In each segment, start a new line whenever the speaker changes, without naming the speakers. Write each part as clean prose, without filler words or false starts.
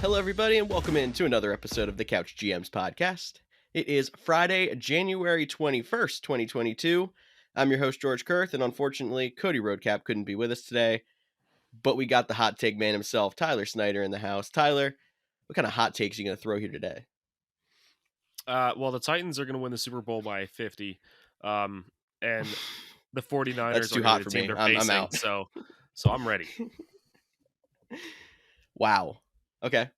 Hello, everybody, and welcome into another episode of the Couch GMs podcast. It is Friday, January 21st, 2022. I'm your host, George Kerth, and unfortunately, Cody Roadcap couldn't be with us today, but we got the hot take man himself, Tyler Snyder, in the house. Tyler, what kind of hot takes are you going to throw here today?
Well, the Titans are going to win the Super Bowl by 50, and the 49ers
That's
are
too
going to
hot
be the
for
team
me.
they're
I'm
facing,
out.
so I'm ready.
Wow. Okay.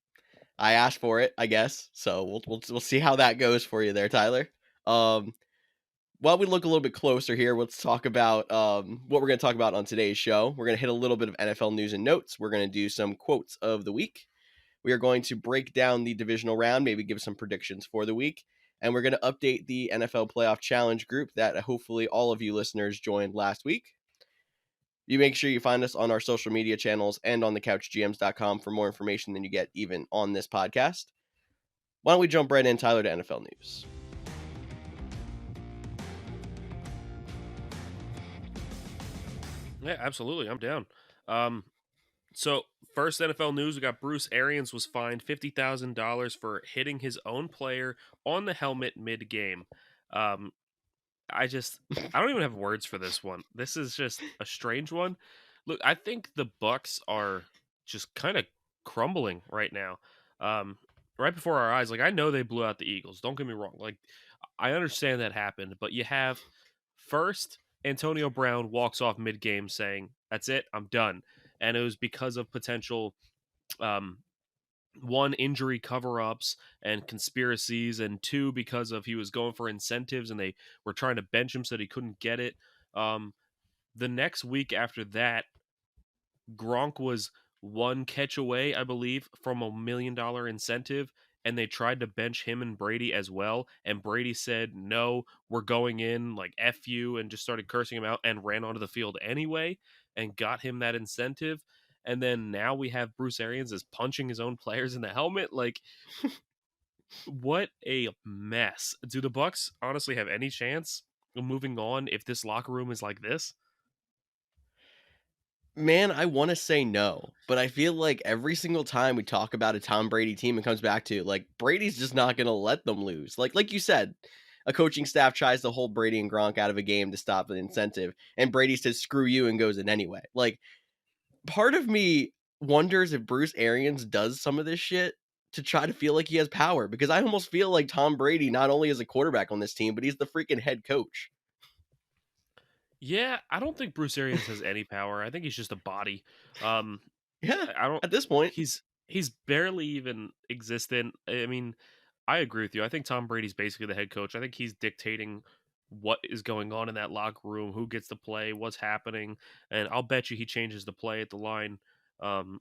I asked for it, I guess. So we'll see how that goes for you there, Tyler. While we look a little bit closer here, let's talk about what we're going to talk about on today's show. We're going to hit a little bit of NFL news and notes. We're going to do some quotes of the week. We are going to break down the divisional round, maybe give some predictions for the week. And we're going to update the NFL Playoff Challenge group that hopefully all of you listeners joined last week. You make sure you find us on our social media channels and on thecouchgms.com for more information than you get even on this podcast. Why don't we jump right in, Tyler, to NFL news?
Yeah, absolutely. I'm down. So first NFL news, we got Bruce Arians was fined $50,000 for hitting his own player on the helmet mid-game. Um, I don't even have words for this one. This is just a strange one. Look, I think the Bucks are just kind of crumbling right now. Um, right before our eyes, like I know they blew out the Eagles. Don't get me wrong. Like I understand that happened, but you have first Antonio Brown walks off mid-game saying, "That's it, I'm done," and it was because of potential um, one, injury cover-ups and conspiracies, and two, because of he was going for incentives and they were trying to bench him so that he couldn't get it. Um, the next week after that, Gronk was one catch away, I believe, from $1 million incentive, and they tried to bench him and Brady as well. And Brady said, "No, we're going in, like F you," and just started cursing him out and ran onto the field anyway and got him that incentive. And then now we have Bruce Arians is punching his own players in the helmet. Like, what a mess. Do the Bucks honestly have any chance of moving on if this locker room is like this?
Man, I want to say no, but I feel like every single time we talk about a Tom Brady team, it comes back to like Brady's just not going to let them lose. Like you said, a coaching staff tries to hold Brady and Gronk out of a game to stop an incentive, and Brady says screw you and goes in anyway. Like part of me wonders if Bruce Arians does some of this shit to try to feel like he has power, because I almost feel like Tom Brady not only is a quarterback on this team, but he's the freaking head coach.
Yeah, I don't think Bruce Arians has any power. I think he's just a body. Um,
Yeah,
I don't.
at this point.
He's barely even existent. I mean, I agree with you. I think Tom Brady's basically the head coach. I think he's dictating what is going on in that locker room, who gets to play, what's happening, and I'll bet you he changes the play at the line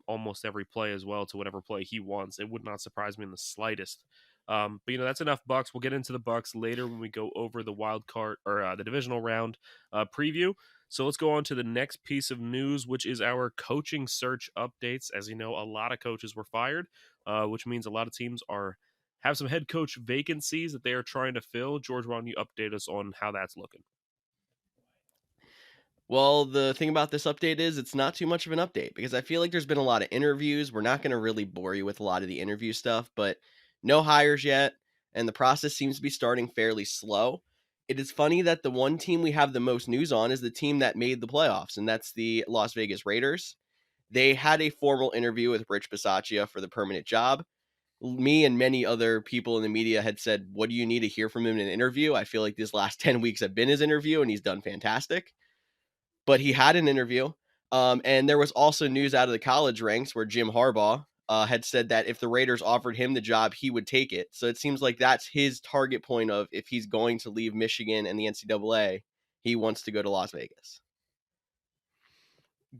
almost every play as well to whatever play he wants. It would not surprise me in the slightest. But that's enough Bucks. We'll get into the Bucks later when we go over the wild card or the divisional round preview. So let's go on to the next piece of news, which is our coaching search updates. As you know, a lot of coaches were fired, which means a lot of teams have some head coach vacancies that they are trying to fill. George, why don't you update us on how that's looking?
Well, the thing about this update is it's not too much of an update because I feel like there's been a lot of interviews. We're not going to really bore you with a lot of the interview stuff, but no hires yet, and the process seems to be starting fairly slow. It is funny that the one team we have the most news on is the team that made the playoffs, and that's the Las Vegas Raiders. They had a formal interview with Rich Bisaccia for the permanent job. Me and many other people in the media had said, "What do you need to hear from him in an interview?" I feel like these last 10 weeks have been his interview, and he's done fantastic. But he had an interview. And there was also news out of the college ranks where Jim Harbaugh had said that if the Raiders offered him the job, he would take it. So it seems like that's his target point of if he's going to leave Michigan and the NCAA, he wants to go to Las Vegas.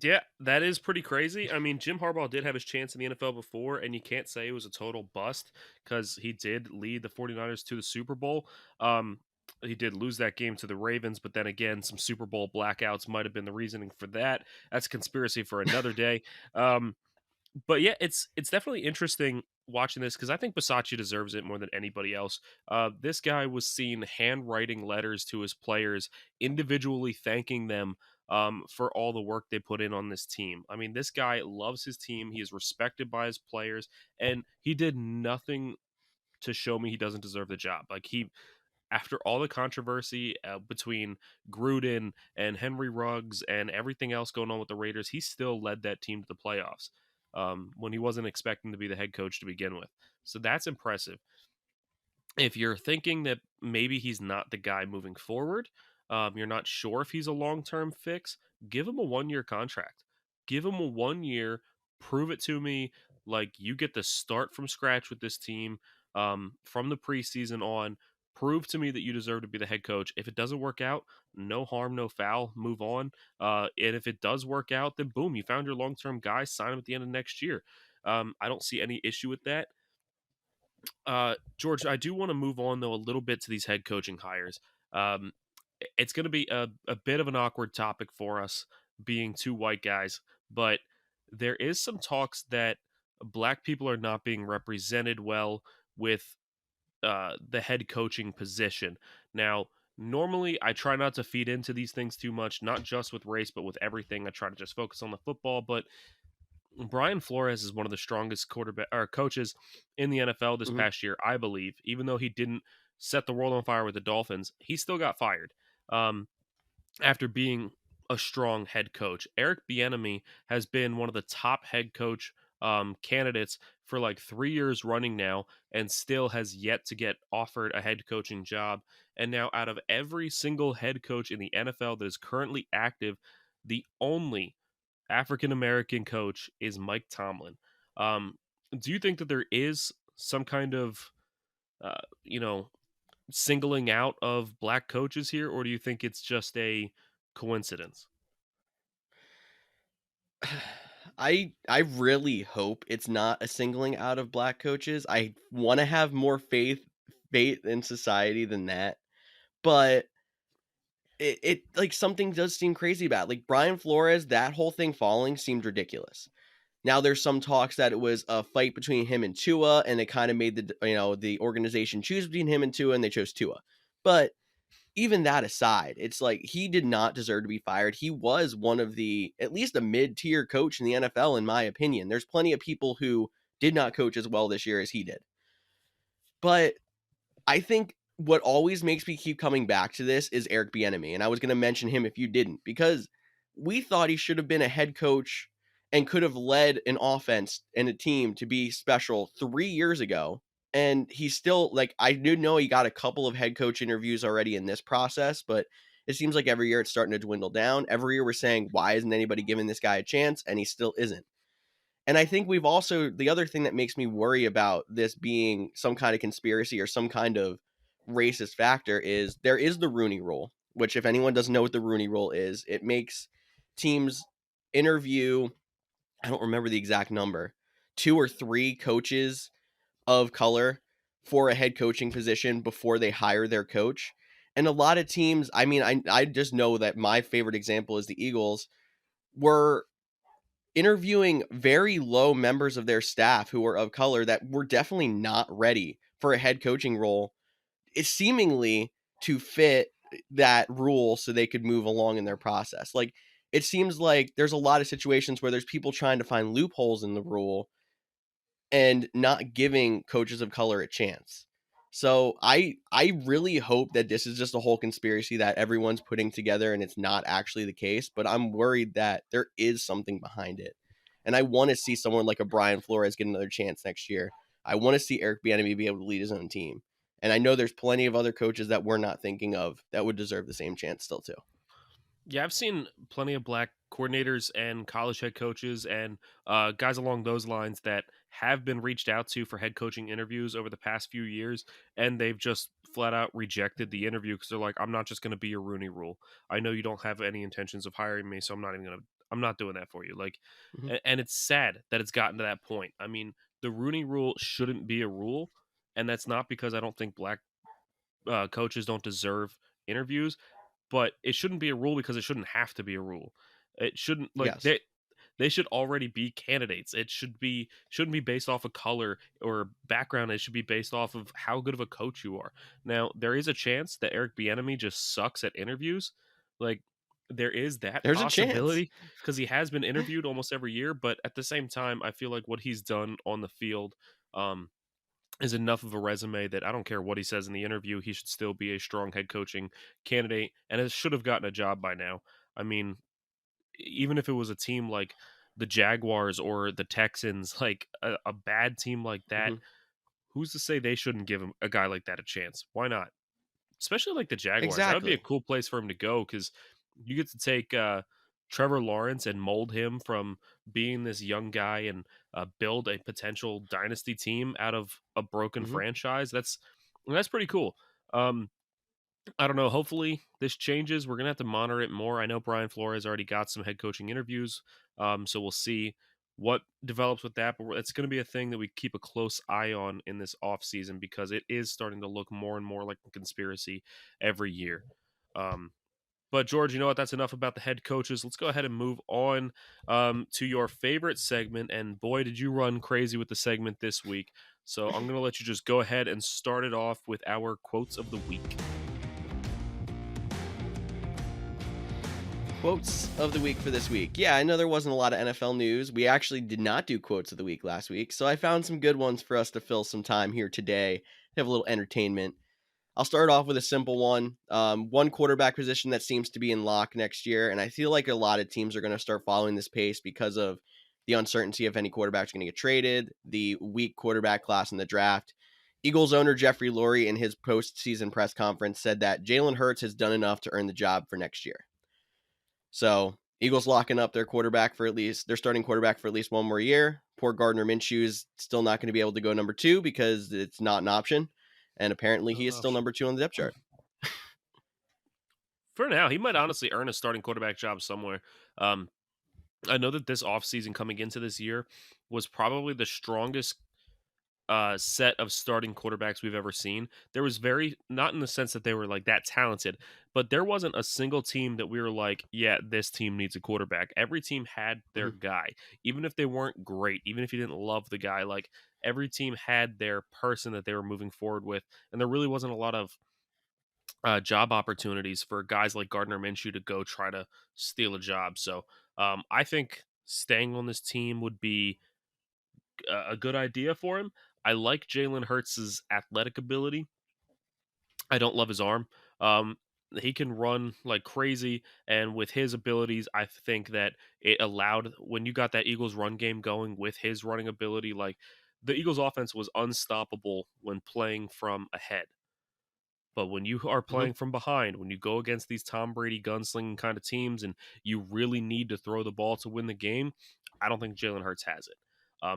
Yeah, that is pretty crazy. I mean, Jim Harbaugh did have his chance in the NFL before, and you can't say it was a total bust because he did lead the 49ers to the Super Bowl. He did lose that game to the Ravens, but then again, some Super Bowl blackouts might have been the reasoning for that. That's a conspiracy for another day. Um, but yeah, it's definitely interesting watching this because I think Bisaccia deserves it more than anybody else. This guy was seen handwriting letters to his players, individually thanking them for all the work they put in on this team. I mean, this guy loves his team. He is respected by his players, and he did nothing to show me he doesn't deserve the job. Like he, after all the controversy between Gruden and Henry Ruggs and everything else going on with the Raiders, he still led that team to the playoffs when he wasn't expecting to be the head coach to begin with. So that's impressive. If you're thinking that maybe he's not the guy moving forward, you're not sure if he's a long term fix, give him a 1 year contract. Give him a 1 year, prove it to me. Like you get to start from scratch with this team from the preseason on. Prove to me that you deserve to be the head coach. If it doesn't work out, no harm, no foul, move on. And if it does work out, then boom, you found your long term guy, sign him at the end of next year. I don't see any issue with that. George, I do want to move on though a little bit to these head coaching hires. Um, it's going to be a bit of an awkward topic for us, being two white guys, but there is some talks that black people are not being represented well with the head coaching position. Now, normally I try not to feed into these things too much, not just with race, but with everything. I try to just focus on the football, but Brian Flores is one of the strongest quarterback or coaches in the NFL this
Mhm.
past year, I believe. Even though he didn't set the world on fire with the Dolphins, he still got fired um, after being a strong head coach. Eric Bieniemy has been one of the top head coach candidates for like 3 years running now, and still has yet to get offered a head coaching job. And now, out of every single head coach in the NFL that is currently active, the only African American coach is Mike Tomlin. Um, do you think that there is some kind of, uh, you know, singling out of black coaches here, or do you think it's just a coincidence?
I really hope it's not a singling out of black coaches. I want to have more faith in society than that. But it like something does seem crazy about it. Like Brian Flores, that whole thing falling seemed ridiculous. Now there's some talks that it was a fight between him and Tua, and it kind of made the organization choose between him and Tua, and they chose Tua. But even that aside, it's like he did not deserve to be fired. He was one of the at least a mid-tier coach in the NFL, in my opinion. There's plenty of people who did not coach as well this year as he did. But I think what always makes me keep coming back to this is Eric Bieniemy, and I was going to mention him if you didn't, because we thought he should have been a head coach and could have led an offense and a team to be special 3 years ago. And he's still like, I do know he got a couple of head coach interviews already in this process, but it seems like every year it's starting to dwindle down. Every year we're saying, why isn't anybody giving this guy a chance? And he still isn't. And I think we've also, the other thing that makes me worry about this being some kind of conspiracy or some kind of racist factor is there is the Rooney Rule, which, if anyone doesn't know what the Rooney Rule is, it makes teams interview, I don't remember the exact number, two or three coaches of color for a head coaching position before they hire their coach. And a lot of teams, I mean, I just know that my favorite example is the Eagles, were interviewing very low members of their staff who were of color that were definitely not ready for a head coaching role. It's seemingly to fit that rule so they could move along in their process. Like it seems like there's a lot of situations where there's people trying to find loopholes in the rule and not giving coaches of color a chance. So I really hope that this is just a whole conspiracy that everyone's putting together and it's not actually the case, but I'm worried that there is something behind it. And I want to see someone like a Brian Flores get another chance next year. I want to see Eric Bieniemy be able to lead his own team. And I know there's plenty of other coaches that we're not thinking of that would deserve the same chance still too.
Yeah, I've seen plenty of black coordinators and college head coaches and guys along those lines that have been reached out to for head coaching interviews over the past few years, and they've just flat out rejected the interview because they're like, "I'm not just going to be your Rooney Rule. I know you don't have any intentions of hiring me, so I'm not even gonna. I'm not doing that for you." Like,
Mhm.
and it's sad that it's gotten to that point. I mean, the Rooney Rule shouldn't be a rule, and that's not because I don't think black coaches don't deserve interviews, but it shouldn't be a rule because it shouldn't have to be a rule. It shouldn't like
Yes.
they should already be candidates. It shouldn't be based off of color or background. It should be based off of how good of a coach you are. Now, there is a chance that Eric Bieniemy just sucks at interviews. Like there is that
There's a chance.
possibility because he has been interviewed almost every year, but at the same time, I feel like what he's done on the field um, is enough of a resume that I don't care what he says in the interview, he should still be a strong head coaching candidate and it should have gotten a job by now. I mean, even if it was a team like the Jaguars or the Texans, like a bad team like that,
Mhm.
who's to say they shouldn't give him a guy like that a chance? Why not? Especially like the Jaguars. That would be a
Exactly.
cool place for him to go because you get to take Trevor Lawrence and mold him from being this young guy and build a potential dynasty team out of a broken
Mhm.
franchise. That's pretty cool. Um, I don't know. Hopefully, this changes. We're gonna have to monitor it more. I know Brian Flores already got some head coaching interviews, so we'll see what develops with that. But it's going to be a thing that we keep a close eye on in this off season because it is starting to look more and more like a conspiracy every year. Um, but George, you know what? That's enough about the head coaches. Let's go ahead and move on to your favorite segment. And boy, did you run crazy with the segment this week! So I'm going to let you just go ahead and start it off with our quotes of the week.
Quotes of the week for this week. Yeah, I know there wasn't a lot of NFL news. We actually did not do quotes of the week last week, so I found some good ones for us to fill some time here today to have a little entertainment. I'll start off with a simple one. One quarterback position that seems to be in lock next year, and I feel like a lot of teams are going to start following this pace because of the uncertainty if any quarterback's going to get traded, the weak quarterback class in the draft. Eagles owner Jeffrey Lurie in his postseason press conference said that Jalen Hurts has done enough to earn the job for next year. So Eagles locking up their quarterback for at least their starting quarterback for at least one more year. Poor Gardner Minshew is still not going to be able to go number 2 because it's not an option, and apparently he is
Oh,
still number 2 on the depth chart.
for now, he might honestly earn a starting quarterback job somewhere. Um, I know that this offseason coming into this year was probably the strongest set of starting quarterbacks we've ever seen. There was very, not in the sense that they were like that talented, but there wasn't a single team that we were like, yeah, this team needs a quarterback. Every team had their
Mhm.
guy, even if they weren't great, even if you didn't love the guy. Like every team had their person that they were moving forward with, and there really wasn't a lot of job opportunities for guys like Gardner Minshew to go try to steal a job. So I think staying on this team would be a good idea for him. I like Jalen Hurts' athletic ability. I don't love his arm. Um, he can run like crazy, and with his abilities, I think that it allowed when you got that Eagles run game going with his running ability, like the Eagles offense was unstoppable when playing from ahead. But when you are
Mhm.
playing from behind, when you go against these Tom Brady gunslinging kind of teams and you really need to throw the ball to win the game, I don't think Jalen Hurts has it.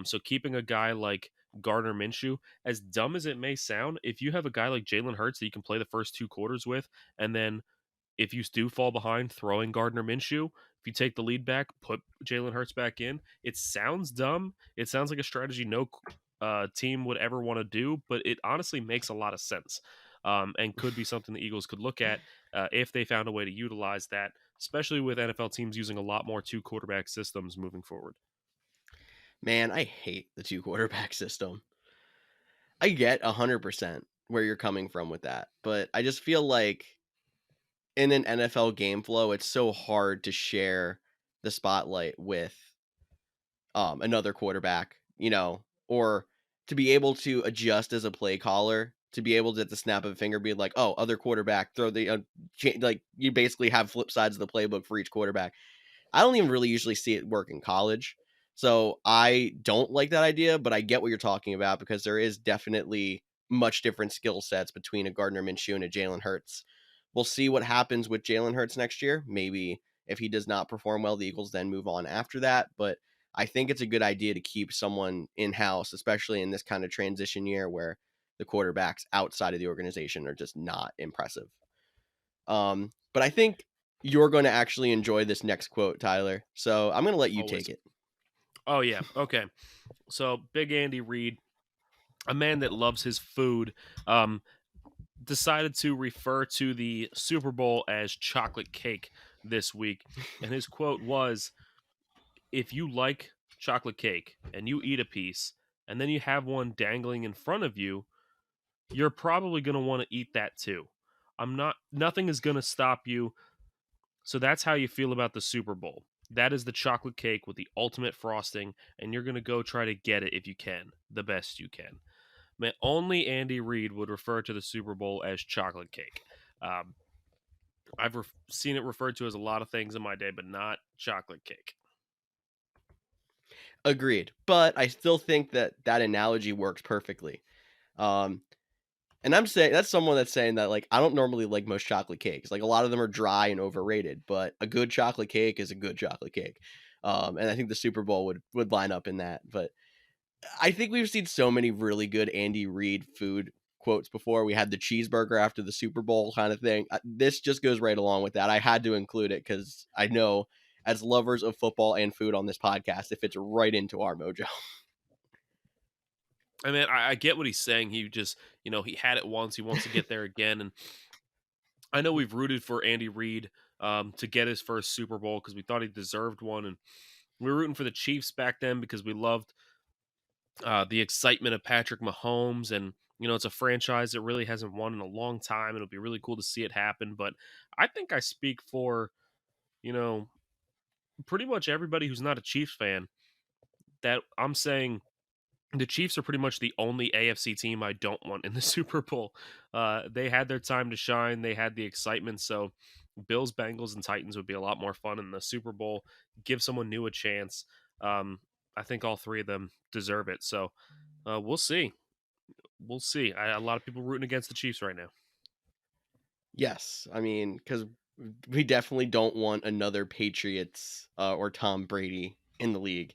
So keeping a guy like Gardner Minshew, as dumb as it may sound, if you have a guy like Jalen Hurts that you can play the first 2 quarters with, and then if you do fall behind, throwing Gardner Minshew, if you take the lead back, put Jalen Hurts back in, it sounds dumb. It sounds like a strategy no team would ever want to do, but it honestly makes a lot of sense and could be something the Eagles could look at if they found a way to utilize that, especially with NFL teams using a lot more 2 quarterback systems moving forward.
Man, I hate the 2 quarterback system. I get 100% where you're coming from with that, but I just feel like in an NFL game flow, it's so hard to share the spotlight with another quarterback, or to be able to adjust as a play caller, to be able to at the snap of a finger be like, "Oh, other quarterback, throw the like you basically have flip sides of the playbook for each quarterback." I don't even really usually see it work in college. So I don't like that idea, but I get what you're talking about because there is definitely much different skill sets between a Gardner Minshew and a Jalen Hurts. We'll see what happens with Jalen Hurts next year. Maybe if he does not perform well, the Eagles then move on after that. But I think it's a good idea to keep someone in house, especially in this kind of transition year where the quarterbacks outside of the organization are just not impressive. But I think you're going to actually enjoy this next quote, Tyler. So I'm going to let you take
Always.
it.
Oh, yeah. Okay. So, Big Andy Reid, a man that loves his food, um, decided to refer to the Super Bowl as chocolate cake this week. And his quote was, if you like chocolate cake and you eat a piece and then you have one dangling in front of you, you're probably going to want to eat that too. Nothing is going to stop you So that's how you feel about the Super Bowl. That is the chocolate cake with the ultimate frosting, and you're going to go try to get it if you can, the best you can. Man, only Andy Reid would refer to the Super Bowl as chocolate cake. Um, I've seen it referred to as a lot of things in my day, but not chocolate cake.
Agreed. But I still think that that analogy works perfectly. Um, and I'm saying that's someone that's saying that like I don't normally like most chocolate cakes. Like a lot of them are dry and overrated, but a good chocolate cake is a good chocolate cake. And I think the Super Bowl would line up in that. But I think we've seen so many really good Andy Reid food quotes before. We had the cheeseburger after the Super Bowl kind of thing. This just goes right along with that. I had to include it because I know as lovers of football and food on this podcast, it fits right into our mojo.
I mean, I get what he's saying. He just, he had it once. He wants to get there again. And I know we've rooted for Andy Reid to get his first Super Bowl because we thought he deserved one. And we were rooting for the Chiefs back then because we loved the excitement of Patrick Mahomes. And, it's a franchise that really hasn't won in a long time. It'll be really cool to see it happen. But I think I speak for, you know, pretty much everybody who's not a Chiefs fan that I'm saying the Chiefs are pretty much the only AFC team I don't want in the Super Bowl. They had their time to shine. They had the excitement. So Bills, Bengals, and Titans would be a lot more fun in the Super Bowl. Give someone new a chance. I think all three of them deserve it. So we'll see. We'll see. A lot of people rooting against the Chiefs right now.
Yes, I mean, because we definitely don't want another Patriots or Tom Brady in the league.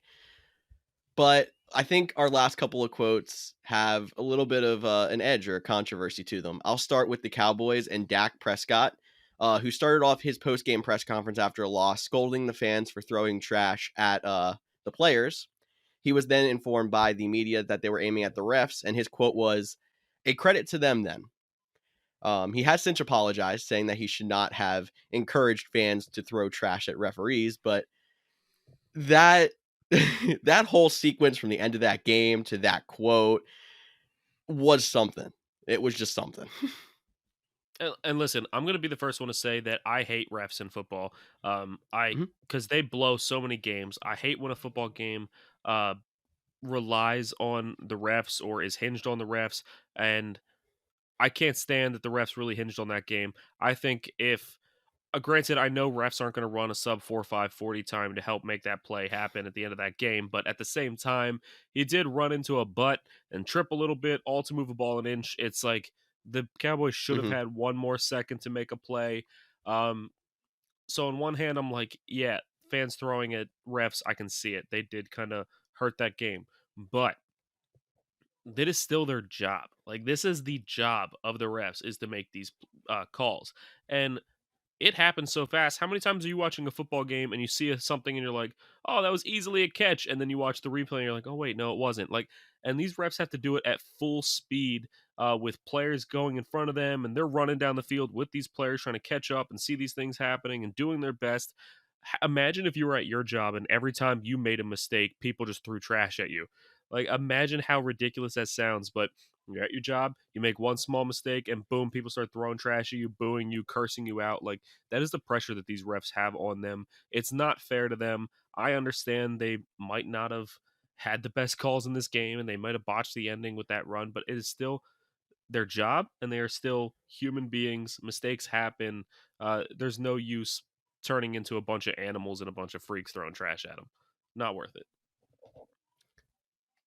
But I think our last couple of quotes have a little bit of an edge or a controversy to them. I'll start with the Cowboys and Dak Prescott, who started off his post-game press conference after a loss, scolding the fans for throwing trash at the players. He was then informed by the media that they were aiming at the refs, and his quote was, "A credit to them then." He has since apologized, saying that he should not have encouraged fans to throw trash at referees, but that that whole sequence from the end of that game to that quote was something. It was just something.
And listen, I'm going to be the first one to say that I hate refs in football. I
Mhm,
because they blow so many games. I hate when a football game uh, relies on the refs or is hinged on the refs, and I can't stand that the refs really hinged on that game. I think if granted, I know refs aren't going to run a sub 4.5 40 time to help make that play happen at the end of that game, but at the same time, he did run into a butt and trip a little bit, all to move a ball an inch. It's like the Cowboys should have
mhm.
had one more second to make a play. Um, so on one hand, I'm like, yeah, fans throwing at refs, I can see it. They did kind of hurt that game, but that is still their job. Like this is the job of the refs is to make these calls, and it happens so fast. How many times are you watching a football game and you see something and you're like, "Oh, that was easily a catch," and then you watch the replay and you're like, "Oh wait, no, it wasn't." Like, and these refs have to do it at full speed with players going in front of them, and they're running down the field with these players trying to catch up and see these things happening and doing their best. Imagine if you were at your job and every time you made a mistake, people just threw trash at you. Like, imagine how ridiculous that sounds, but you're at your job, you make one small mistake, and boom, people start throwing trash at you, booing you, cursing you out. Like, that is the pressure that these refs have on them. It's not fair to them. I understand they might not have had the best calls in this game and they might have botched the ending with that run, but it is still their job and they are still human beings. Mistakes happen. There's no use turning into a bunch of animals and a bunch of freaks throwing trash at them. Not worth it.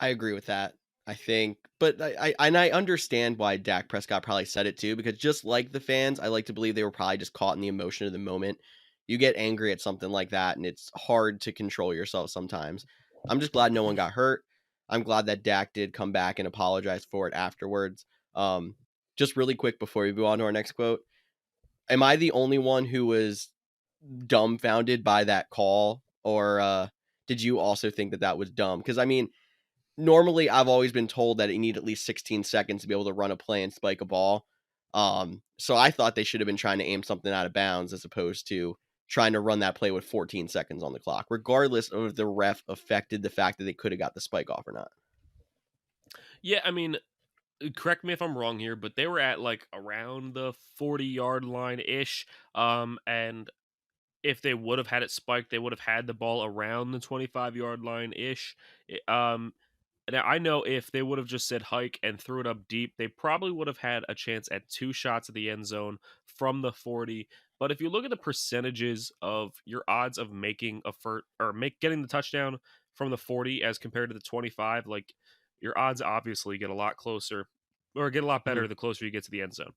I agree with that. I think, but I understand why Dak Prescott probably said it too, because just like the fans, I like to believe they were probably just caught in the emotion of the moment. You get angry at something like that, and it's hard to control yourself sometimes. I'm just glad no one got hurt. I'm glad that Dak did come back and apologize for it afterwards. Um, just really quick before we move on to our next quote, am I the only one who was dumbfounded by that call, or did you also think that that was dumb? Because I mean, normally I've always been told that you need at least 16 seconds to be able to run a play and spike a ball. So I thought they should have been trying to aim something out of bounds as opposed to trying to run that play with 14 seconds on the clock, regardless of if the ref affected the fact that they could have got the spike off or not.
Yeah, I mean, correct me if I'm wrong here, but they were at like around the 40-yard line ish. And if they would have had it spiked, they would have had the ball around the 25-yard line ish. Now I know if they would have just said hike and threw it up deep, they probably would have had a chance at 2 shots at the end zone from the 40. But if you look at the percentages of your odds of making a first or getting the touchdown from the 40 as compared to the 25, like your odds obviously get a lot closer or get a lot better
Mhm.
the closer you get to the end zone.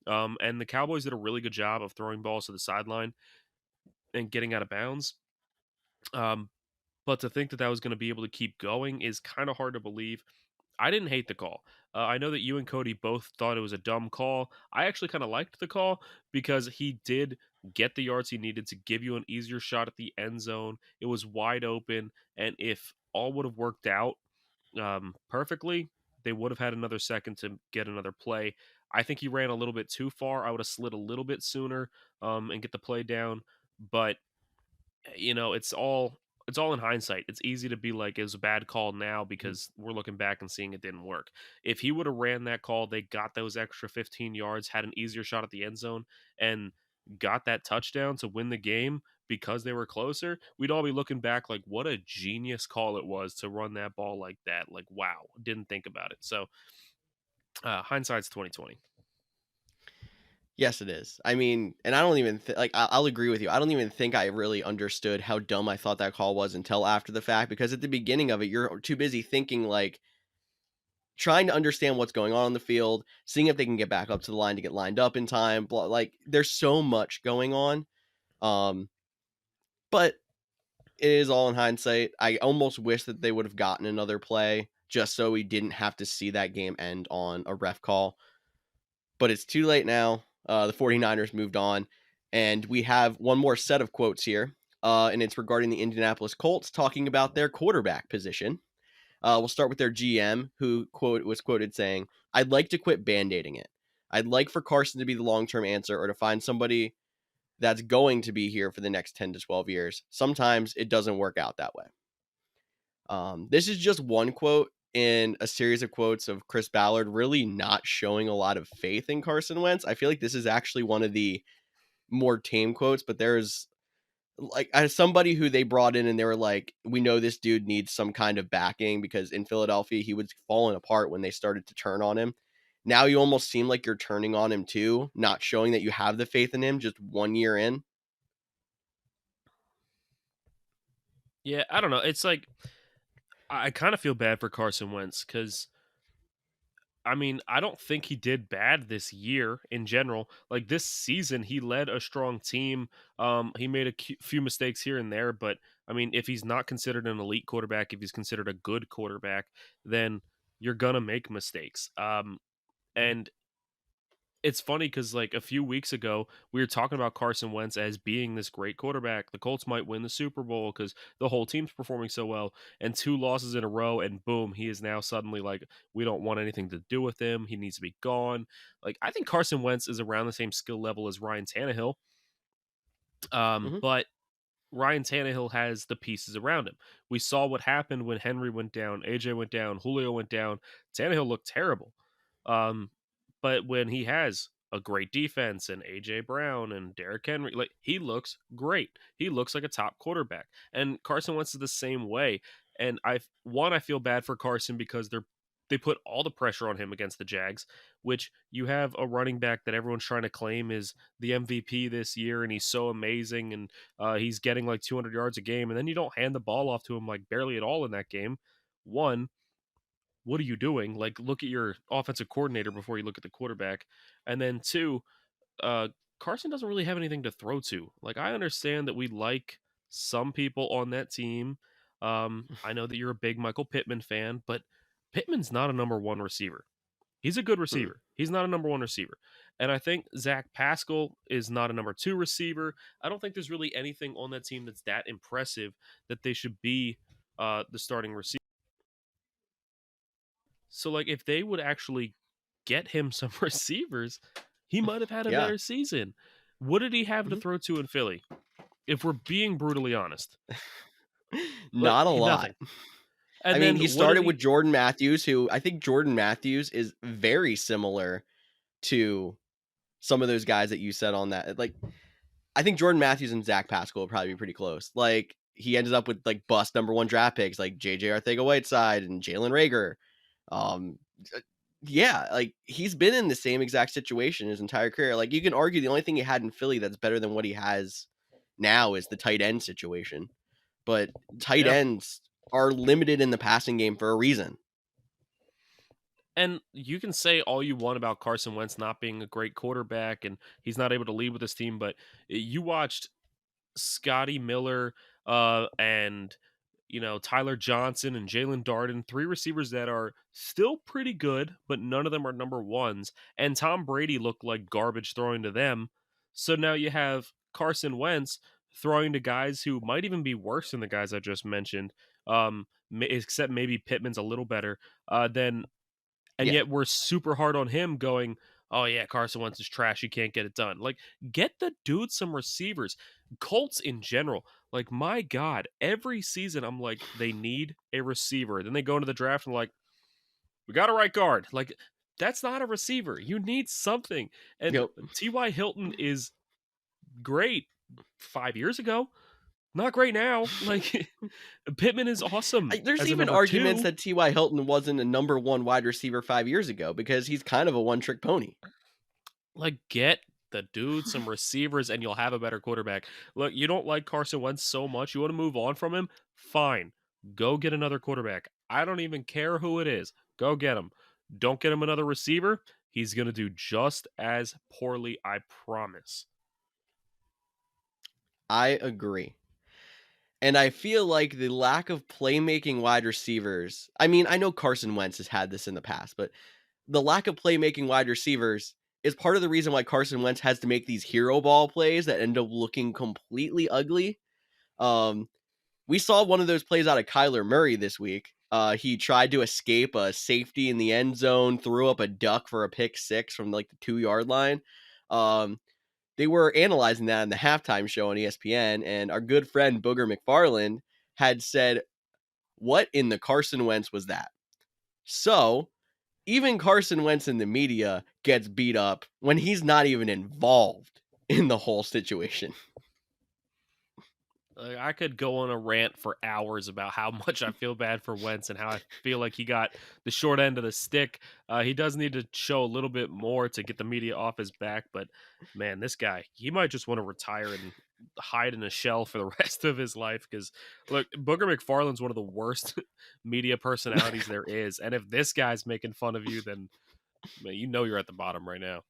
And the Cowboys did a really good job of throwing balls to the sideline and getting out of bounds. Um, but to think that that was going to be able to keep going is kind of hard to believe. I didn't hate the call. I know that you and Cody both thought it was a dumb call. I actually kind of liked the call because he did get the yards he needed to give you an easier shot at the end zone. It was wide open, and if all would have worked out perfectly, they would have had another second to get another play. I think he ran a little bit too far. I would have slid a little bit sooner and get the play down, but it's all in hindsight. It's easy to be like it was a bad call now
Mhm.
because we're looking back and seeing it didn't work. If he would have ran that call, they got those extra 15 yards, had an easier shot at the end zone, and got that touchdown to win the game because they were closer, we'd all be looking back like what a genius call it was to run that ball like that. Like, wow, didn't think about it. So hindsight's 2020.
Yes, it is. I mean, and I don't even like. I'll agree with you. I don't even think I really understood how dumb I thought that call was until after the fact. Because at the beginning of it, you're too busy thinking like trying to understand what's going on the field, seeing if they can get back up to the line to get lined up in time. Like there's so much going on. Um, but it is all in hindsight. I almost wish that they would have gotten another play just so we didn't have to see that game end on a ref call. But it's too late now. The 49ers moved on. And we have one more set of quotes here. And it's regarding the Indianapolis Colts talking about their quarterback position. We'll start with their GM, who was quoted saying, "I'd like to quit band-aiding it. I'd like for Carson to be the long-term answer or to find somebody that's going to be here for the next 10 to 12 years. Sometimes it doesn't work out that way." This is just one quote in a series of quotes of Chris Ballard really not showing a lot of faith in Carson Wentz. I feel like this is actually one of the more tame quotes, but there's like as somebody who they brought in and they were like, we know this dude needs some kind of backing because in Philadelphia he was falling apart when they started to turn on him. Now you almost seem like you're turning on him too, not showing that you have the faith in him just 1 year in.
Yeah, I don't know. It's like I kind of feel bad for Carson Wentz because I mean, I don't think he did bad this year in general. Like this season, he led a strong team. He made few mistakes here and there, but I mean, if he's not considered an elite quarterback, if he's considered a good quarterback, then you're gonna make mistakes. And it's funny because like a few weeks ago, we were talking about Carson Wentz as being this great quarterback. The Colts might win the Super Bowl because the whole team's performing so well. And 2 losses in a row, and boom, he is now suddenly like, we don't want anything to do with him. He needs to be gone. Like I think Carson Wentz is around the same skill level as Ryan Tannehill.
Hmm.
But Ryan Tannehill has the pieces around him. We saw what happened when Henry went down, AJ went down, Julio went down. Tannehill looked terrible. Um, but when he has a great defense and AJ Brown and Derrick Henry, like he looks great. He looks like a top quarterback. And Carson Wentz is the same way. And I feel bad for Carson because they put all the pressure on him against the Jags, which you have a running back that everyone's trying to claim is the MVP this year, and he's so amazing, and he's getting like 200 yards a game, and then you don't hand the ball off to him like barely at all in that game. One, what are you doing? Like, look at your offensive coordinator before you look at the quarterback. And then two, uh, Carson doesn't really have anything to throw to. Like, I understand that we like some people on that team. I know that you're a big Michael Pittman fan, but Pittman's not a number one receiver. He's a good
Hmm.
receiver. He's not a number one receiver. And I think Zach Pascal is not a number two receiver. I don't think there's really anything on that team that's that impressive that they should be the starting receiver. So, like, if they would actually get him some receivers, he might have had a
Yeah.
better season. What did he have to
Mhm.
throw to in Philly? If we're being brutally honest, like
Not a lot.
nothing.
I
And
mean,
then
he
what did
started
he?
with Jordan Matthews, who I think Jordan Matthews is very similar to some of those guys that you said on that. Like I think Jordan Matthews and Zach Pascal will probably be pretty close. Like, he ended up with like bust number one draft picks like JJ Arcega-Whiteside and Jalen Rager. Um, yeah, like he's been in the same exact situation his entire career. Like, you can argue the only thing he had in Philly that's better than what he has now is the tight end situation. But tight
Yeah.
ends are limited in the passing game for a reason.
And you can say all you want about Carson Wentz not being a great quarterback and he's not able to lead with his team, but you watched Scotty Miller and Tyler Johnson and Jalen Darden, three receivers that are still pretty good, but none of them are number ones. And Tom Brady looked like garbage throwing to them. So now you have Carson Wentz throwing to guys who might even be worse than the guys I just mentioned. Except maybe Pittman's a little better. And
Yeah.
yet we're super hard on him going, oh yeah, Carson Wentz is trash. He can't get it done. Like, get the dude some receivers. Colts in general, like, my God, every season I'm like, they need a receiver. Then they go into the draft and like, we got a right guard. Like, that's not a receiver. You need something. And
Yep.
T.Y. Hilton is great 5 years ago. Not great now. Like, Pittman is awesome
There's
as a
even
number
arguments
two.
that T.Y. Hilton wasn't a number one wide receiver 5 years ago because he's kind of a one trick pony.
Like, get the dude some receivers and you'll have a better quarterback. Look, you don't like Carson Wentz so much. You want to move on from him? Fine. Go get another quarterback. I don't even care who it is. Go get him. Don't get him another receiver. He's going to do just as poorly, I promise.
I agree. And I feel like the lack of playmaking wide receivers. I mean, I know Carson Wentz has had this in the past, but the lack of playmaking wide receivers is part of the reason why Carson Wentz has to make these hero ball plays that end up looking completely ugly. Um, we saw one of those plays out of Kyler Murray this week. He tried to escape a safety in the end zone, threw up a duck for a pick six from like the 2 yard line. Um, they were analyzing that in the halftime show on ESPN, and our good friend Booger McFarland had said, "What in the Carson Wentz was that?" So even Carson Wentz in the media gets beat up when he's not even involved in the whole situation.
Like, I could go on a rant for hours about how much I feel bad for Wentz and how I feel like he got the short end of the stick. He does need to show a little bit more to get the media off his back, but man, this guy, he might just want to retire and hide in a shell for the rest of his life. Because look, Booger McFarland's one of the worst media personalities there is, and if this guy's making fun of you, then man, you know you're at the bottom right now.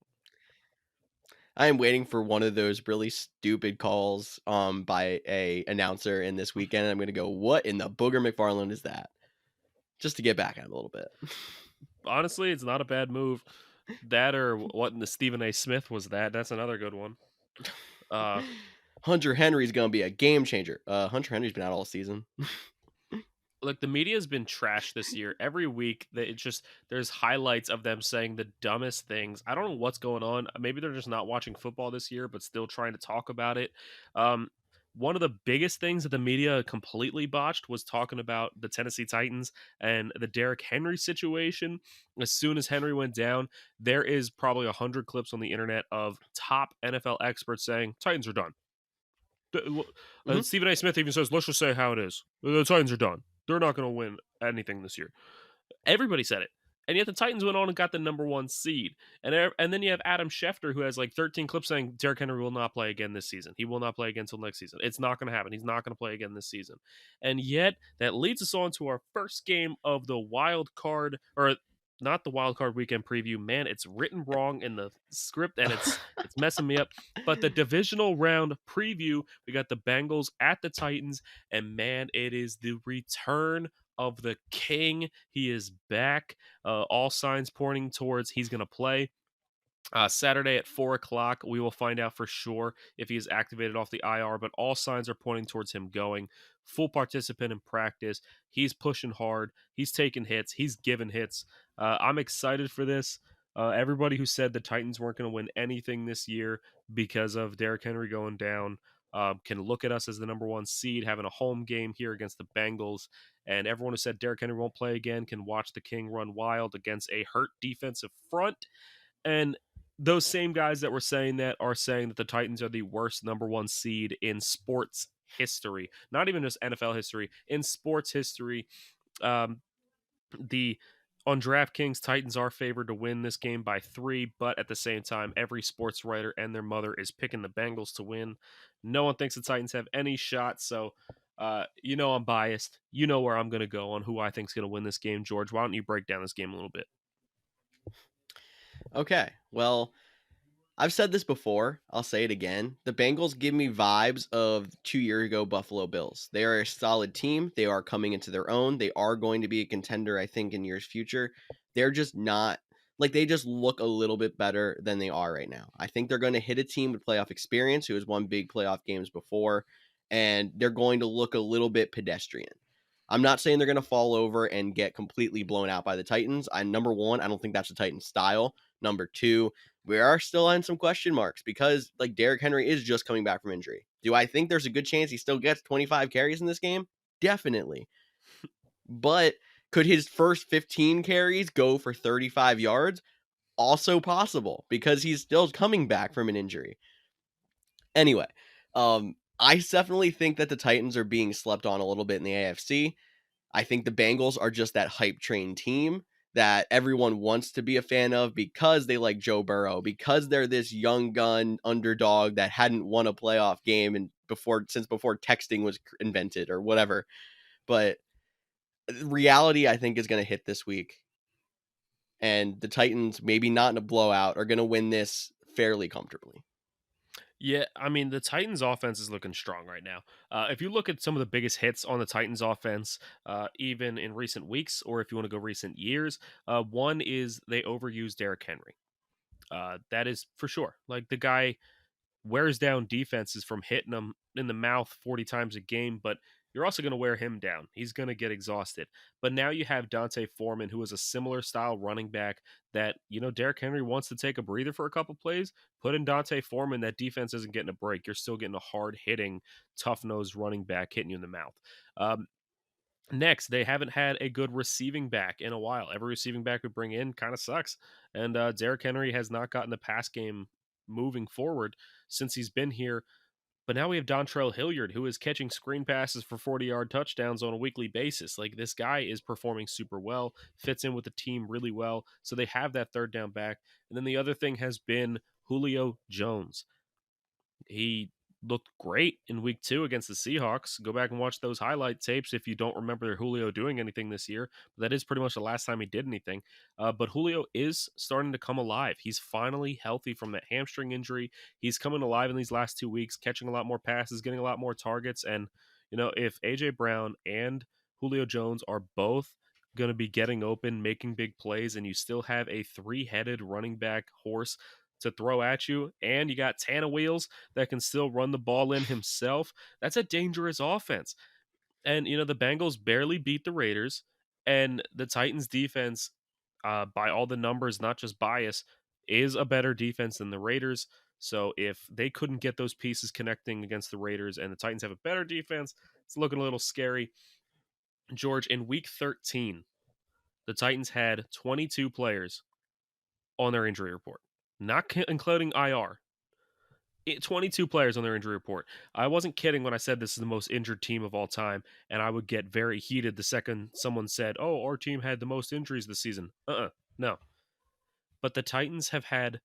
I am waiting for one of those really stupid calls by a announcer in this weekend. And I'm going to go, "What in the Booger McFarland is that?" Just to get back at him a little bit.
Honestly, it's not a bad move. That or what in the Stephen A. Smith was that? That's another good one. Uh,
Hunter Henry's going to be a game changer. Hunter Henry's been out all season.
Look, the media has been trash this year. Every week, it's just there's highlights of them saying the dumbest things. I don't know what's going on. Maybe they're just not watching football this year, but still trying to talk about it. Um, One of the biggest things that the media completely botched was talking about the Tennessee Titans and the Derrick Henry situation. As soon as Henry went down, there is probably 100 clips on the internet of top NFL experts saying Titans are done.
Mhm.
Stephen A. Smith even says, let's just say how it is. The Titans are done. They're not going to win anything this year. Everybody said it. And yet the Titans went on and got the number one seed. And then you have Adam Schefter, who has like 13 clips saying Derrick Henry will not play again this season. He will not play again until next season. It's not going to happen. He's not going to play again this season. And yet that leads us on to our first game of the wild card, or not the wild card weekend preview. Man, it's written wrong in the script and it's messing me up. But the divisional round preview, we got the Bengals at the Titans, and man, it is the return of the king. He is back. All signs pointing towards he's going to play. Saturday at 4 o'clock, we will find out for sure if he is activated off the IR, but all signs are pointing towards him going. Full participant in practice. He's pushing hard. He's taking hits. He's giving hits. I'm excited for this. Everybody who said the Titans weren't going to win anything this year because of Derrick Henry going down can look at us as the number one seed, having a home game here against the Bengals. And everyone who said Derrick Henry won't play again can watch the King run wild against a hurt defensive front. And those same guys that were saying that are saying that the Titans are the worst number one seed in sports history, not even just NFL history, in sports history. Um, the on DraftKings, Titans are favored to win this game by 3, but at the same time, every sports writer and their mother is picking the Bengals to win. No one thinks the Titans have any shot, so I'm biased. You know where I'm going to go on who I think is going to win this game, George. Why don't you break down this game a little bit?
Okay, well, I've said this before. I'll say it again. The Bengals give me vibes of 2 years ago Buffalo Bills. They are a solid team. They are coming into their own. They are going to be a contender, I think, in years future. They're just not like they just look a little bit better than they are right now. I think they're going to hit a team with playoff experience who has won big playoff games before, and they're going to look a little bit pedestrian. I'm not saying they're going to fall over and get completely blown out by the Titans. Number one, I don't think that's the Titans style. Number two, we are still on some question marks because like Derrick Henry is just coming back from injury. Do I think there's a good chance he still gets 25 carries in this game? Definitely. But could his first 15 carries go for 35 yards? Also possible because he's still coming back from an injury. Anyway, I definitely think that the Titans are being slept on a little bit in the AFC. I think the Bengals are just that hype train team that everyone wants to be a fan of because they like Joe Burrow, because they're this young gun underdog that hadn't won a playoff game and since before texting was invented or whatever. But reality, I think, is going to hit this week. And the Titans, maybe not in a blowout, are going to win this fairly comfortably.
Yeah, I mean, the Titans offense is looking strong right now. If you look at some of the biggest hits on the Titans offense, even in recent weeks, or if you want to go recent years, one is they overused Derrick Henry. That is for sure. Like the guy wears down defenses from hitting them in the mouth 40 times a game, but you're also going to wear him down. He's going to get exhausted. But now you have Dante Foreman, who is a similar style running back that, Derrick Henry wants to take a breather for a couple plays. Put in Dante Foreman, that defense isn't getting a break. You're still getting a hard hitting, tough nosed running back hitting you in the mouth. Um, Next, they haven't had a good receiving back in a while. Every receiving back we bring in kind of sucks. And Derrick Henry has not gotten the pass game moving forward since he's been here. But now we have Dontrell Hilliard, who is catching screen passes for 40-yard touchdowns on a weekly basis. Like, this guy is performing super well, fits in with the team really well. So they have that third down back. And then the other thing has been Julio Jones. He looked great in week 2 against the Seahawks. Go back and watch those highlight tapes if you don't remember Julio doing anything this year. But that is pretty much the last time he did anything. But Julio is starting to come alive. He's finally healthy from that hamstring injury. He's coming alive in these last 2 weeks, catching a lot more passes, getting a lot more targets. And, if A.J. Brown and Julio Jones are both going to be getting open, making big plays, and you still have a 3-headed running back horse to throw at you, and you got Tana Wheels that can still run the ball in himself. That's a dangerous offense. And, the Bengals barely beat the Raiders, and the Titans defense, by all the numbers, not just bias, is a better defense than the Raiders. So if they couldn't get those pieces connecting against the Raiders and the Titans have a better defense, it's looking a little scary. George, in week 13, the Titans had 22 players on their injury report, not including IR. 22 players on their injury report. I wasn't kidding when I said this is the most injured team of all time, and I would get very heated the second someone said, "Oh, our team had the most injuries this season." No. But the Titans have had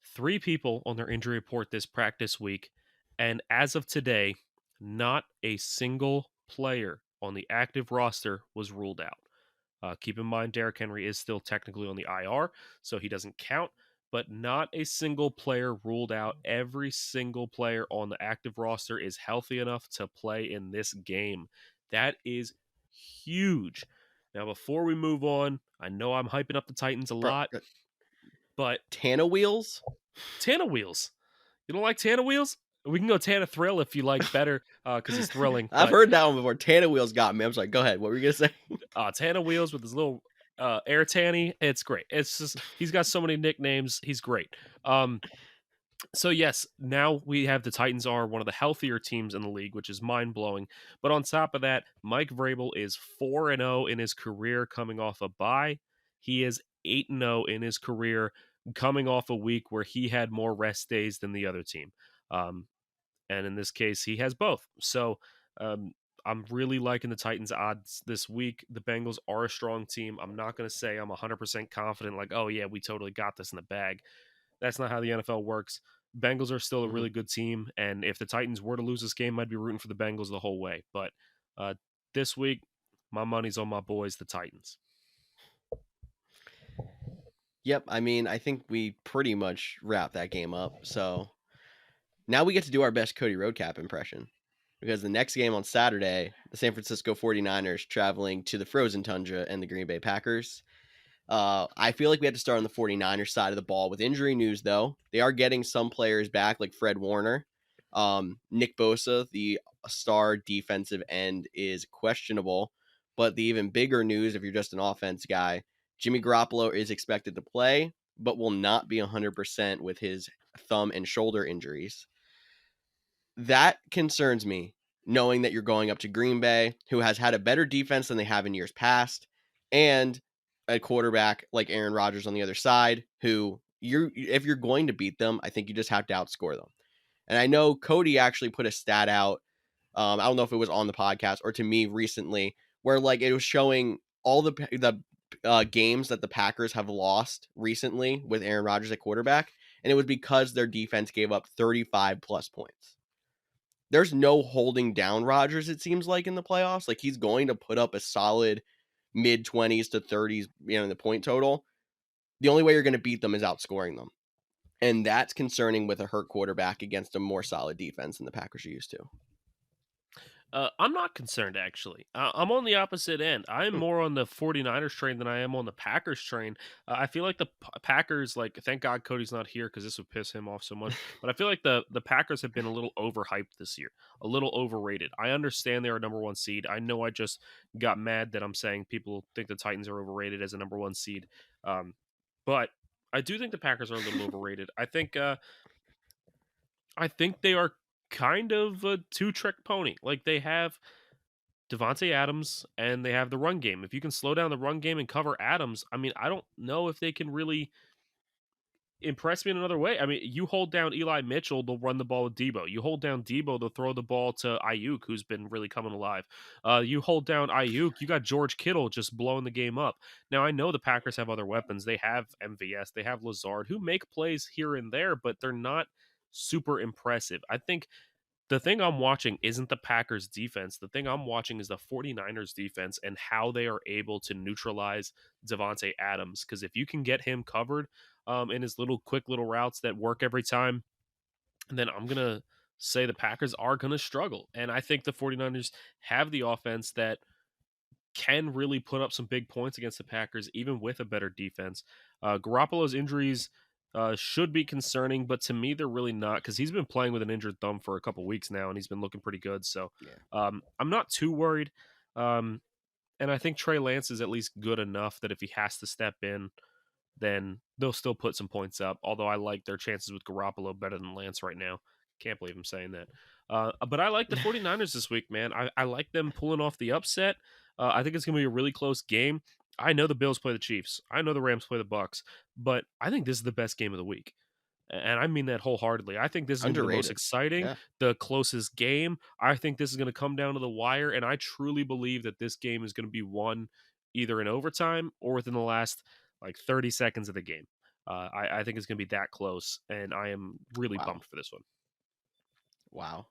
3 people on their injury report this practice week, and as of today, not a single player on the active roster was ruled out. Keep in mind, Derrick Henry is still technically on the IR, so he doesn't count, but not a single player ruled out. Every single player on the active roster is healthy enough to play in this game. That is huge. Now, before we move on, I know I'm hyping up the Titans a
Bro,
lot, but
Tana Wheels?
Tana Wheels. You don't like Tana Wheels? We can go Tana Thrill if you like better, because he's thrilling.
I've
But
heard that one before. Tana Wheels got me. I'm sorry. Go ahead. What were you going to say?
Tana Wheels with his little air tanny. It's great. It's just he's got so many nicknames. He's great. So yes, now we have the Titans are one of the healthier teams in the league, which is mind blowing. But on top of that, Mike Vrabel is 4-0 in his career, coming off a bye. He is 8-0 in his career coming off a week where he had more rest days than the other team. Um, and in this case, he has both. So um, I'm really liking the Titans' odds this week. The Bengals are a strong team. I'm not going to say I'm 100% confident, like, oh, yeah, we totally got this in the bag. That's not how the NFL works. Bengals are still a
Mhm.
really good team. And if the Titans were to lose this game, I'd be rooting for the Bengals the whole way. But this week, my money's on my boys, the Titans.
Yep, I mean, I think we pretty much wrapped that game up. So now we get to do our best Cody Roadcap impression because the next game on Saturday, the San Francisco 49ers traveling to the frozen tundra and the Green Bay Packers. I feel like we had to start on the 49ers side of the ball with injury news, though. They are getting some players back, like Fred Warner. Nick Bosa, the star defensive end, is questionable. But the even bigger news, if you're just an offense guy, Jimmy Garoppolo is expected to play, but will not be 100% with his thumb and shoulder injuries. That concerns me, knowing that you're going up to Green Bay, who has had a better defense than they have in years past, and a quarterback like Aaron Rodgers on the other side, who if you're going to beat them, I think you just have to outscore them. And I know Cody actually put a stat out. I don't know if it was on the podcast or to me recently, where like it was showing all the games that the Packers have lost recently with Aaron Rodgers at quarterback, and it was because their defense gave up 35 plus points. There's no holding down Rodgers, it seems like, in the playoffs. Like, he's going to put up a solid mid 20s to 30s, in the point total. The only way you're going to beat them is outscoring them. And that's concerning with a hurt quarterback against a more solid defense than the Packers are used to.
I'm not concerned, actually. I'm on the opposite end. I'm
Hmm.
more on the 49ers train than I am on the Packers train. I feel like the Packers, like, thank God Cody's not here because this would piss him off so much. But I feel like the Packers have been a little overhyped this year, a little overrated. I understand they're a number one seed. I know I just got mad that I'm saying people think the Titans are overrated as a number one seed. But I do think the Packers are a little overrated. I think they are kind of a two-trick pony. Like, they have Devontae Adams and they have the run game. If you can slow down the run game and cover Adams, I mean, I don't know if they can really impress me in another way. I mean, you hold down Eli Mitchell, they'll run the ball with Debo. You hold down Debo, they'll throw the ball to Ayuk, who's been really coming alive. You hold down Ayuk, you got George Kittle just blowing the game up. Now, I know the Packers have other weapons. They have MVS, they have Lazard, who make plays here and there, but they're not super impressive. I think the thing I'm watching isn't the Packers defense. The thing I'm watching is the 49ers defense and how they are able to neutralize Devontae Adams. Because if you can get him covered in his little quick little routes that work every time, then I'm going to say the Packers are going to struggle. And I think the 49ers have the offense that can really put up some big points against the Packers, even with a better defense. Garoppolo's injuries should be concerning, but to me, they're really not because he's been playing with an injured thumb for a couple weeks now, and he's been looking pretty good. So
Yeah.
I'm not too worried. Um, and I think Trey Lance is at least good enough that if he has to step in, then they'll still put some points up. Although I like their chances with Garoppolo better than Lance right now. Can't believe I'm saying that. But I like the 49ers this week, man. I like them pulling off the upset. I think it's going to be a really close game. I know the Bills play the Chiefs. I know the Rams play the Bucks, but I think this is the best game of the week. And I mean that wholeheartedly. I think this is going to be the most
Underrated.
exciting,
Yeah.
the closest game. I think this is going to come down to the wire. And I truly believe that this game is going to be won either in overtime or within the last like 30 seconds of the game. I think it's going to be that close. And I am really
Wow.
pumped for this one.
Wow.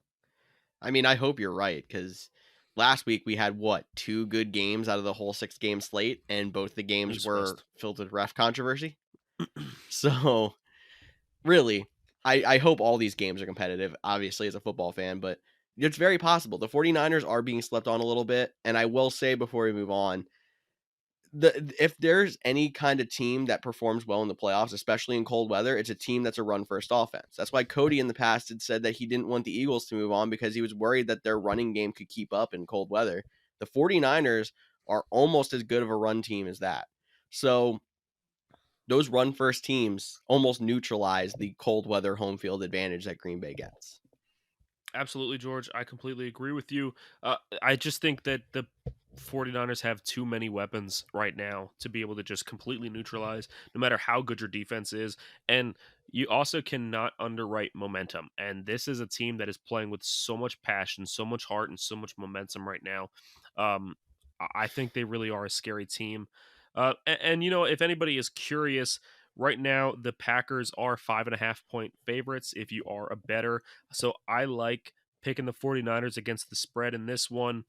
I mean, I hope you're right because last week we had what, two good games out of the whole 6 game slate, and both the games
Jesus
were
Christ.
filled with ref controversy. So really, I hope all these games are competitive, obviously, as a football fan, but it's very possible. The 49ers are being slept on a little bit. And I will say before we move on, if there's any kind of team that performs well in the playoffs, especially in cold weather, it's a team that's a run first offense. That's why Cody in the past had said that he didn't want the Eagles to move on because he was worried that their running game could keep up in cold weather. The 49ers are almost as good of a run team as that. So those run first teams almost neutralize the cold weather home field advantage that Green Bay gets.
Absolutely, George. I completely agree with you. I just think that the 49ers have too many weapons right now to be able to just completely neutralize no matter how good your defense is. And you also cannot underwrite momentum. And this is a team that is playing with so much passion, so much heart, and so much momentum right now. I think they really are a scary team. And, if anybody is curious, right now the Packers are 5.5 point favorites if you are a better. So I like picking the 49ers against the spread in this one.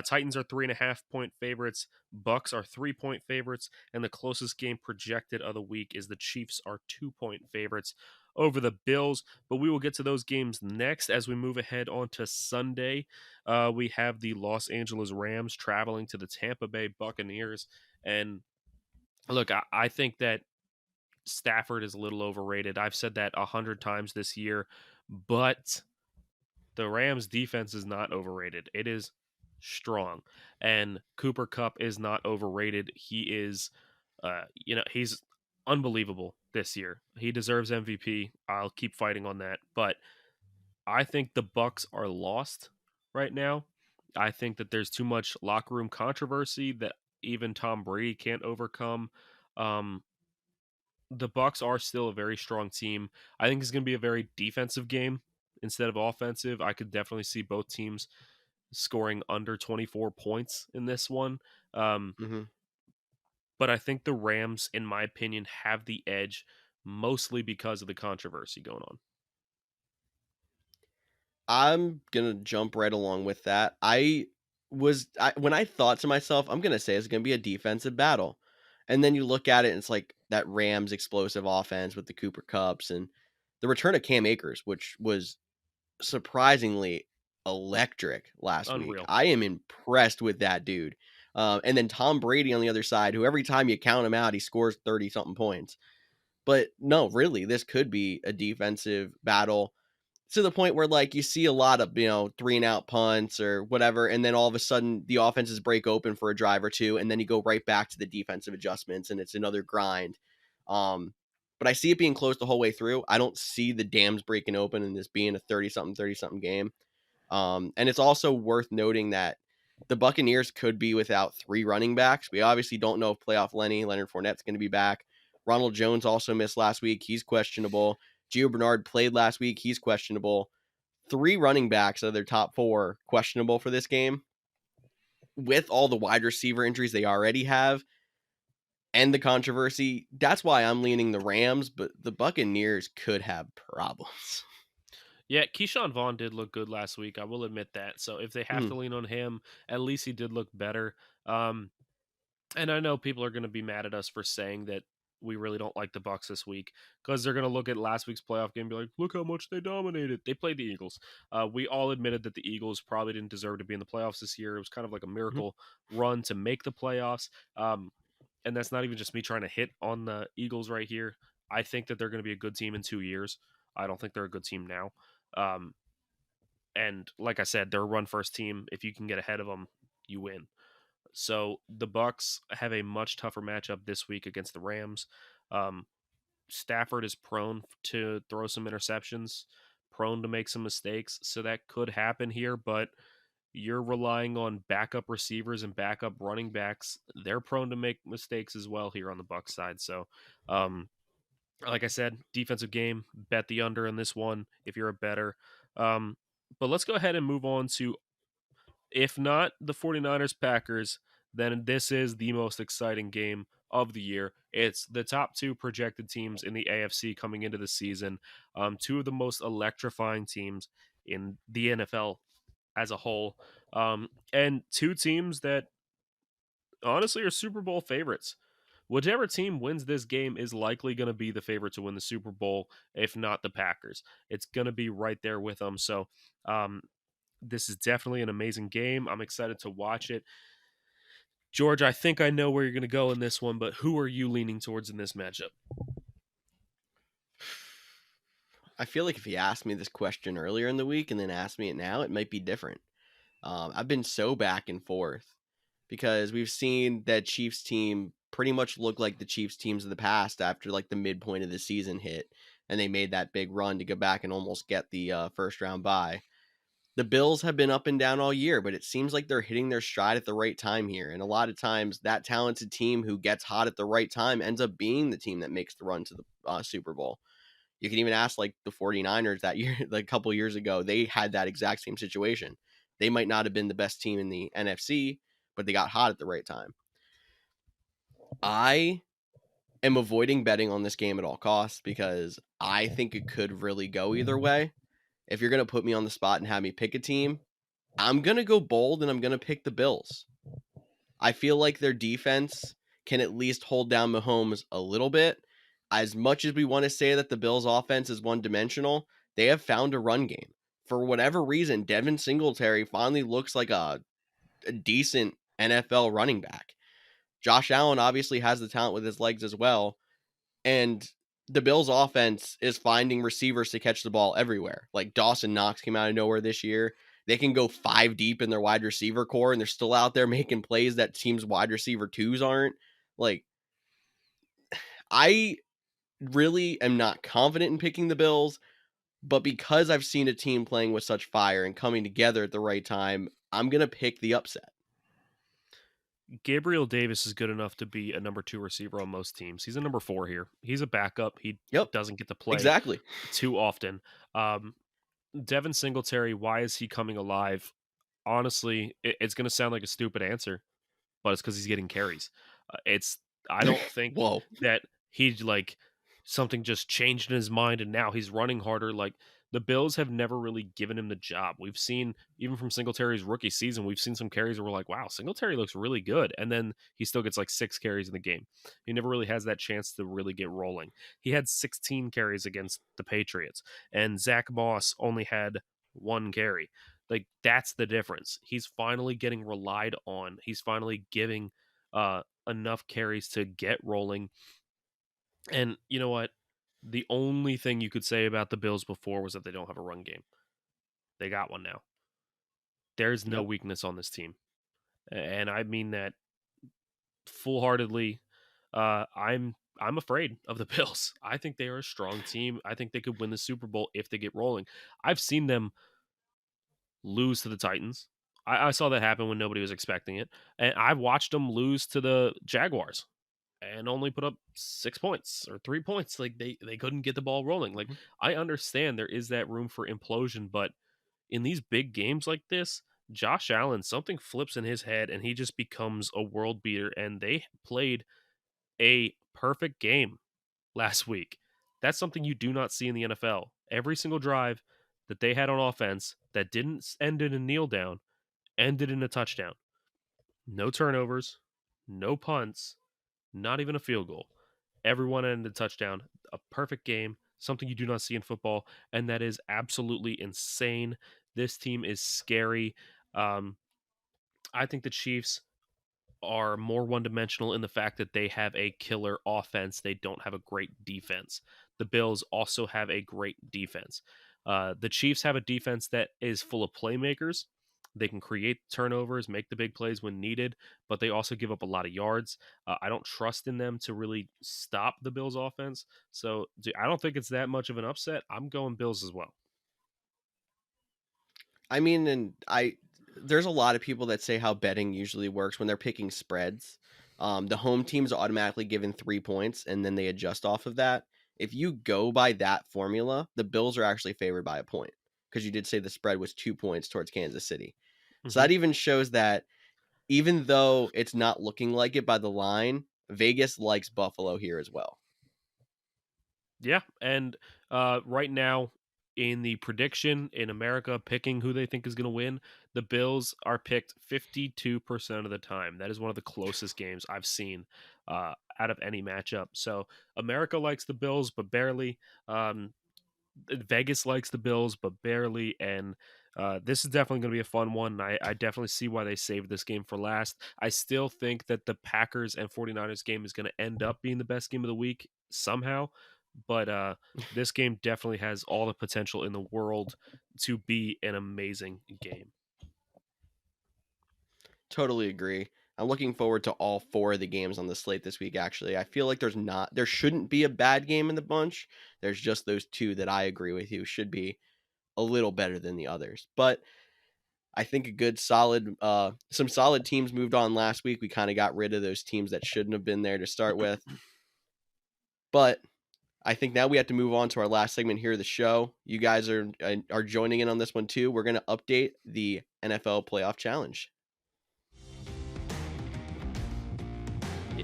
Titans are 3.5 point favorites. Bucks are 3 point favorites, and the closest game projected of the week is the Chiefs are 2 point favorites over the Bills. But we will get to those games next as we move ahead on to Sunday. We have the Los Angeles Rams traveling to the Tampa Bay Buccaneers, and look, I think that Stafford is a little overrated. I've said that 100 times this year, but the Rams defense is not overrated. It is strong. And Cooper Cup is not overrated. He is he's unbelievable this year. He deserves MVP. I'll keep fighting on that. But I think the Bucks are lost right now. I think that there's too much locker room controversy that even Tom Brady can't overcome. Um, the Bucks are still a very strong team. I think it's going to be a very defensive game instead of offensive. I could definitely see both teams scoring under 24 points in this one. Um,
Hmm.
but I think the Rams, in my opinion, have the edge mostly because of the controversy going on.
I'm gonna jump right along with that. When I thought to myself, I'm gonna say it's gonna be a defensive battle, and then you look at it and it's like that Rams explosive offense with the Cooper Cups and the return of Cam Akers, which was surprisingly electric last week.
Unreal.
I am impressed with that dude. And then Tom Brady on the other side, who every time you count him out, he scores 30 something points. But no, really, this could be a defensive battle to the point where like you see a lot of 3 and out punts or whatever, and then all of a sudden the offenses break open for a drive or two, and then you go right back to the defensive adjustments, and it's another grind. Um, but I see it being close the whole way through. I don't see the dams breaking open and this being a 30 something game. And it's also worth noting that the Buccaneers could be without 3 running backs. We obviously don't know if playoff Leonard Fournette's going to be back. Ronald Jones also missed last week. He's questionable. Gio Bernard played last week. He's questionable. 3 running backs out of their top 4 questionable for this game. With all the wide receiver injuries they already have and the controversy, that's why I'm leaning the Rams, but the Buccaneers could have problems.
Yeah, Keyshawn Vaughn did look good last week. I will admit that. So if they have
Hmm.
to lean on him, at least he did look better. Um, And I know people are going to be mad at us for saying that we really don't like the Bucks this week because they're going to look at last week's playoff game and be like, "Look how much they dominated." They played the Eagles. We all admitted that the Eagles probably didn't deserve to be in the playoffs this year. It was kind of like a
Mhm.
miracle run to make the playoffs. And that's not even just me trying to hit on the Eagles right here. I think that they're going to be a good team in 2 years. I don't think they're a good team now. Um, and like I said, they're a run first team. If you can get ahead of them, you win. So the Bucks have a much tougher matchup this week against the Rams. Um, Stafford is prone to throw some interceptions, prone to make some mistakes, so that could happen here. But you're relying on backup receivers and backup running backs. They're prone to make mistakes as well here on the Bucks side. So, um, like I said, defensive game, bet the under in this one if you're a better. Um, but let's go ahead and move on to, if not the 49ers Packers, then this is the most exciting game of the year. It's the top 2 projected teams in the AFC coming into the season. 2 of the most electrifying teams in the NFL as a whole. And 2 teams that honestly are Super Bowl favorites. Whichever team wins this game is likely going to be the favorite to win the Super Bowl, if not the Packers. It's going to be right there with them. So, um, this is definitely an amazing game. I'm excited to watch it. George, I think I know where you're going to go in this one, but who are you leaning towards in this matchup?
I feel like if you asked me this question earlier in the week and then asked me it now, it might be different. I've been so back and forth because we've seen that Chiefs team pretty much look like the Chiefs teams of the past after like the midpoint of the season hit, and they made that big run to go back and almost get the first round bye. the Bills have been up and down all year, but it seems like they're hitting their stride at the right time here. And a lot of times, that talented team who gets hot at the right time ends up being the team that makes the run to the Super Bowl. You can even ask like the 49ers that year, like a couple years ago, they had that exact same situation. They might not have been the best team in the NFC, but they got hot at the right time. I am avoiding betting on this game at all costs because I think it could really go either way. If you're going to put me on the spot and have me pick a team, I'm going to go bold and I'm going to pick the Bills. I feel like their defense can at least hold down Mahomes a little bit. As much as we want to say that the Bills' offense is one-dimensional, they have found a run game. For whatever reason, Devin Singletary finally looks like a decent NFL running back. Josh Allen obviously has the talent with his legs as well. And the Bills' offense is finding receivers to catch the ball everywhere. Like Dawson Knox came out of nowhere this year. They can go 5 deep in their wide receiver core, and they're still out there making plays that teams' wide receiver twos aren't. Like, I really am not confident in picking the Bills, but because I've seen a team playing with such fire and coming together at the right time, I'm going to pick the upset.
Gabriel Davis is good enough to be a number 2 receiver on most teams. He's a number 4 here. He's a backup. He
Yep,
doesn't get to play
exactly.
too often. Devin Singletary, why is he coming alive? Honestly, it's going to sound like a stupid answer, but it's because he's getting carries. It's I don't think
Whoa.
that he like something just changed in his mind and now he's running harder. Like the Bills have never really given him the job. We've seen even from Singletary's rookie season, we've seen some carries where we're like, wow, Singletary looks really good, and then he still gets like 6 carries in the game. He never really has that chance to really get rolling. He had 16 carries against the Patriots, and Zach Moss only had 1 carry. Like that's the difference. He's finally getting relied on. He's finally giving enough carries to get rolling. And you know what? The only thing you could say about the Bills before was that they don't have a run game. They got one now. There's no
Yep.
weakness on this team. And I mean that full-heartedly. I'm afraid of the Bills. I think they are a strong team. I think they could win the Super Bowl if they get rolling. I've seen them lose to the Titans. I saw that happen when nobody was expecting it. And I've watched them lose to the Jaguars and only put up 6 points or 3 points. Like they couldn't get the ball rolling. Like
Mhm.
I understand there is that room for implosion, but in these big games like this, Josh Allen, something flips in his head and he just becomes a world beater. And they played a perfect game last week. That's something you do not see in the NFL. Every single drive that they had on offense that didn't end in a kneel down ended in a touchdown. No turnovers, no punts, not even a field goal. Everyone ended a touchdown. A perfect game, something you do not see in football, and that is absolutely insane. This team is scary. Um, I think the Chiefs are more one dimensional in the fact that they have a killer offense. They don't have a great defense. The Bills also have a great defense. The Chiefs have a defense that is full of playmakers. They can create turnovers, make the big plays when needed, but they also give up a lot of yards. I don't trust in them to really stop the Bills' offense. So I don't think it's that much of an upset. I'm going Bills as well.
I mean, there's a lot of people that say how betting usually works when they're picking spreads. The home team's automatically given 3 points, and then they adjust off of that. If you go by that formula, the Bills are actually favored by a point because you did say the spread was 2 points towards Kansas City. So
hmm
that even shows that even though it's not looking like it by the line, Vegas likes Buffalo here as well.
Yeah, and right now in the prediction in America, picking who they think is going to win, the Bills are picked 52% of the time. That is one of the closest games I've seen out of any matchup. So America likes the Bills, but barely. Vegas likes the Bills, but barely. And this is definitely going to be a fun one. I definitely see why they saved this game for last. I still think that the Packers and 49ers game is going to end up being the best game of the week somehow. But this game definitely has all the potential in the world to be an amazing game.
Totally agree. I'm looking forward to all 4 of the games on the slate this week, actually. I feel like there shouldn't be a bad game in the bunch. There's just those 2 that I agree with you should be a little better than the others. But I think a good solid, some solid teams moved on last week. We kind of got rid of those teams that shouldn't have been there to start with. But I think now we have to move on to our last segment here of the show. You guys are joining in on this one too. We're going to update the NFL Playoff Challenge.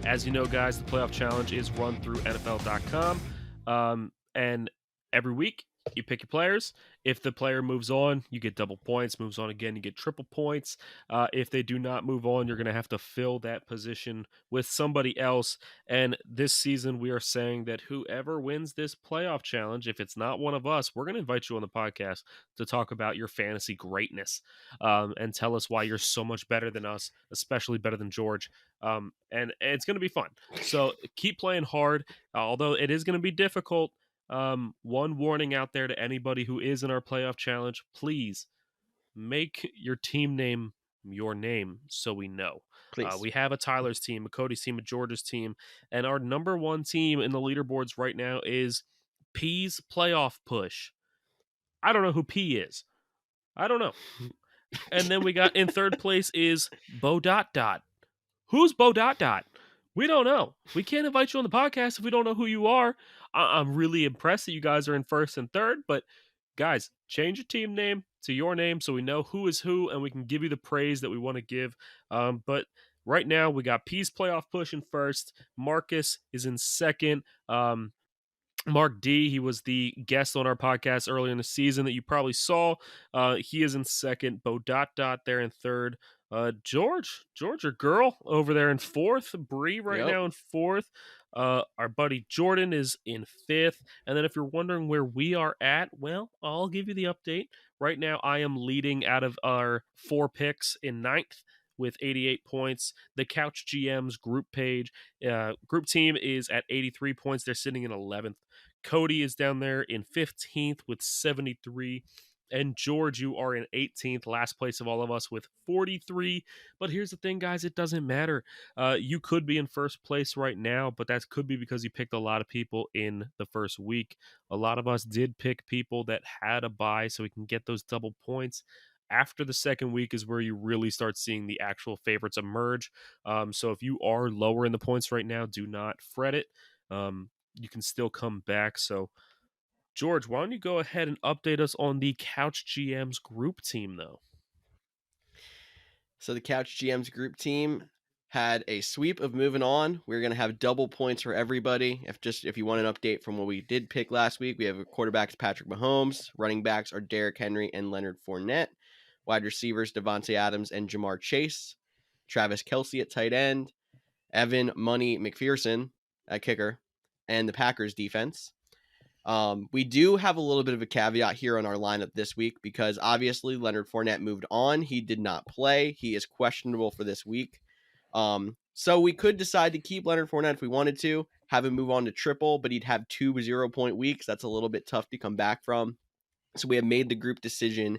As you know, guys, the playoff challenge is run through NFL.com. And every week, you pick your players. If the player moves on, you get double points. Moves on again, you get triple points. If they do not move on, you're going to have to fill that position with somebody else. And this season, we are saying that whoever wins this playoff challenge, if it's not one of us, we're going to invite you on the podcast to talk about your fantasy greatness, and tell us why you're so much better than us, especially better than George. And it's going to be fun. So keep playing hard, although it is going to be difficult. One warning out there to anybody who is in our playoff challenge: please make your team name your name so we know.
Please.
We have a Tyler's team, a Cody's team, a George's team, and our number one team in the leaderboards right now is P's playoff push. I don't know who P is. I don't know. And then we got in third place is Bo Dot Dot. Who's Bo Dot Dot? We don't know. We can't invite you on the podcast if we don't know who you are. I'm really impressed that you guys are in first and third, but guys, change your team name to your name so we know who is who and we can give you the praise that we want to give. But right now, we got P's playoff push in first. Marcus is in second. Mark D, he was the guest on our podcast earlier in the season that you probably saw. He is in second. Bo Dot Dot there in third. George or girl over there in fourth. Bree right now in fourth. Our buddy Jordan is in fifth. And then if you're wondering where we are at, well, I'll give you the update. Right now, I am leading out of our 4 picks in ninth with 88 points. The Couch GMs group team is at 83 points. They're sitting in 11th. Cody is down there in 15th with 73. And George, you are in 18th, last place of all of us with 43. But here's the thing, guys, it doesn't matter. You could be in first place right now, but that could be because you picked a lot of people in the first week. A lot of us did pick people that had a bye so we can get those double points. After the second week is where you really start seeing the actual favorites emerge. So if you are lower in the points right now, do not fret it. You can still come back. So, George, why don't you go ahead and update us on the Couch GMs group team, though?
So the Couch GMs group team had a sweep of moving on. We're going to have double points for everybody. If you want an update from what we did pick last week, we have quarterbacks Patrick Mahomes, running backs are Derrick Henry and Leonard Fournette, wide receivers Devontae Adams and Jamar Chase, Travis Kelce at tight end, Evan Money McPherson at kicker, and the Packers defense. We do have a little bit of a caveat here on our lineup this week because obviously Leonard Fournette moved on. He did not play. He is questionable for this week. So we could decide to keep Leonard Fournette if we wanted to, have him move on to triple, but he'd have 2 0-point weeks. That's a little bit tough to come back from. So we have made the group decision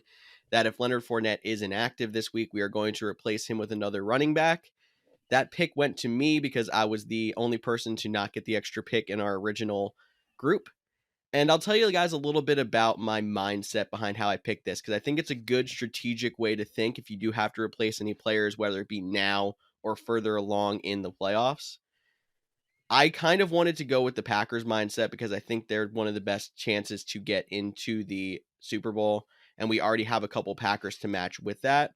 that if Leonard Fournette is inactive this week, we are going to replace him with another running back. That pick went to me because I was the only person to not get the extra pick in our original group. And I'll tell you guys a little bit about my mindset behind how I picked this, because I think it's a good strategic way to think if you do have to replace any players, whether it be now or further along in the playoffs. I kind of wanted to go with the Packers mindset because I think they're one of the best chances to get into the Super Bowl, and we already have a couple Packers to match with that.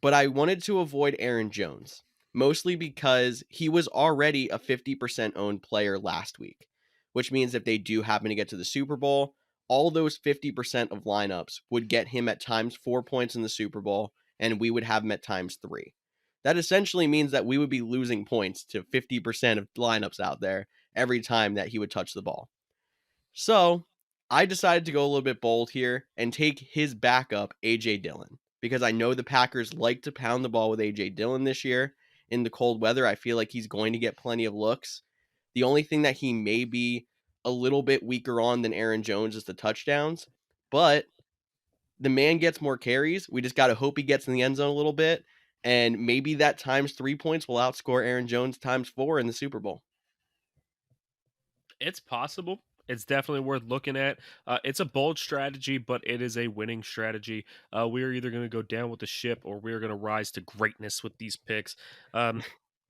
But I wanted to avoid Aaron Jones, mostly because he was already a 50% owned player last week, which means if they do happen to get to the Super Bowl, all those 50% of lineups would get him at times 4 points in the Super Bowl, and we would have him at times 3. That essentially means that we would be losing points to 50% of lineups out there every time that he would touch the ball. So I decided to go a little bit bold here and take his backup, A.J. Dillon, because I know the Packers like to pound the ball with A.J. Dillon this year. In the cold weather, I feel like he's going to get plenty of looks. The only thing that he may be a little bit weaker on than Aaron Jones is the touchdowns, but the man gets more carries. We just got to hope he gets in the end zone a little bit, and maybe that times 3 points will outscore Aaron Jones times 4 in the Super Bowl.
It's possible. It's definitely worth looking at. It's a bold strategy, but it is a winning strategy. We are either going to go down with the ship or we are going to rise to greatness with these picks. Um,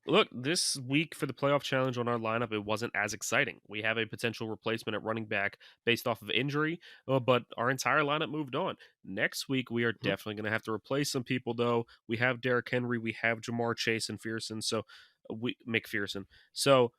Look, this week for the playoff challenge on our lineup, it wasn't as exciting. We have a potential replacement at running back based off of injury, but our entire lineup moved on. Next week, we are
Mhm.
definitely going to have to replace some people, though. We have Derrick Henry, we have Jamar Chase and Fearson, so we McPherson. So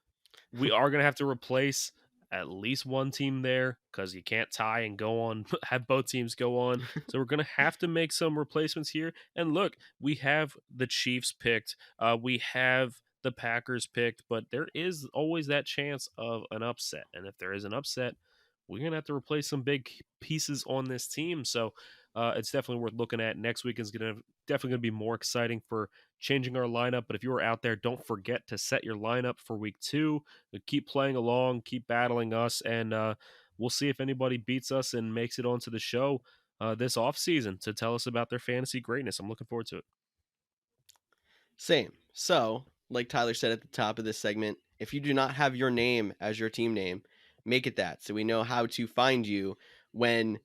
we are going to have to replace at least one team there because you can't tie and go on, have both teams go on. So we're going to have to make some replacements here. And look, we have the Chiefs picked, we have the Packers picked, but there is always that chance of an upset. And if there is an upset, we're going to have to replace some big pieces on this team. So it's definitely worth looking at. Next week is going to definitely going to be more exciting for changing our lineup. But if you are out there, don't forget to set your lineup for week 2. Keep playing along, keep battling us, and we'll see if anybody beats us and makes it onto the show this off season to tell us about their fantasy greatness. I'm looking forward to it.
Same. So, like Tyler said at the top of this segment, if you do not have your name as your team name, make it that so we know how to find you when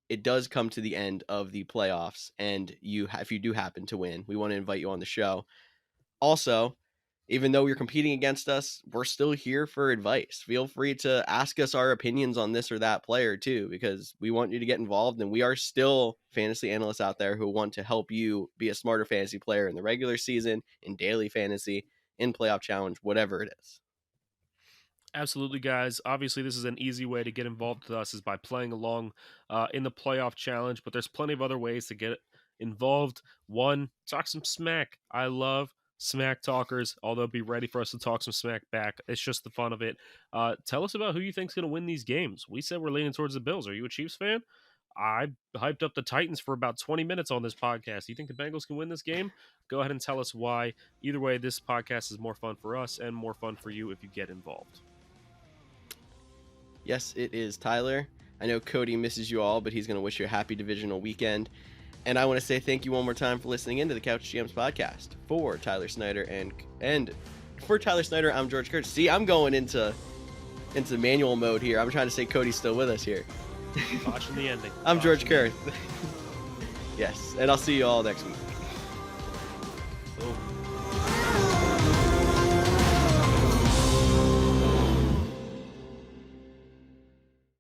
it does come to the end of the playoffs and if you do happen to win, we want to invite you on the show. Also, even though you're competing against us, we're still here for advice. Feel free to ask us our opinions on this or that player too, because we want you to get involved. And we are still fantasy analysts out there who want to help you be a smarter fantasy player in the regular season, in daily fantasy, in playoff challenge, whatever it is.
Absolutely, guys. Obviously, this is an easy way to get involved with us is by playing along in the playoff challenge, but there's plenty of other ways to get involved. One, talk some smack. I love smack talkers, although be ready for us to talk some smack back. It's just the fun of it. Tell us about who you think's going to win these games. We said we're leaning towards the Bills. Are you a Chiefs fan? I hyped up the Titans for about 20 minutes on this podcast. You think the Bengals can win this game? Go ahead and tell us why. Either way, this podcast is more fun for us and more fun for you if you get involved.
Yes, it is, Tyler. I know Cody misses you all, but he's going to wish you a happy divisional weekend. And I want to say thank you one more time for listening into the Couch GMs podcast. For Tyler Snyder and for Tyler Snyder, I'm George Kerth. See, I'm going into manual mode here. I'm trying to say Cody's still with us here.
Watching the ending.
I'm George Kerth. Yes, and I'll see you all next week.
Boom.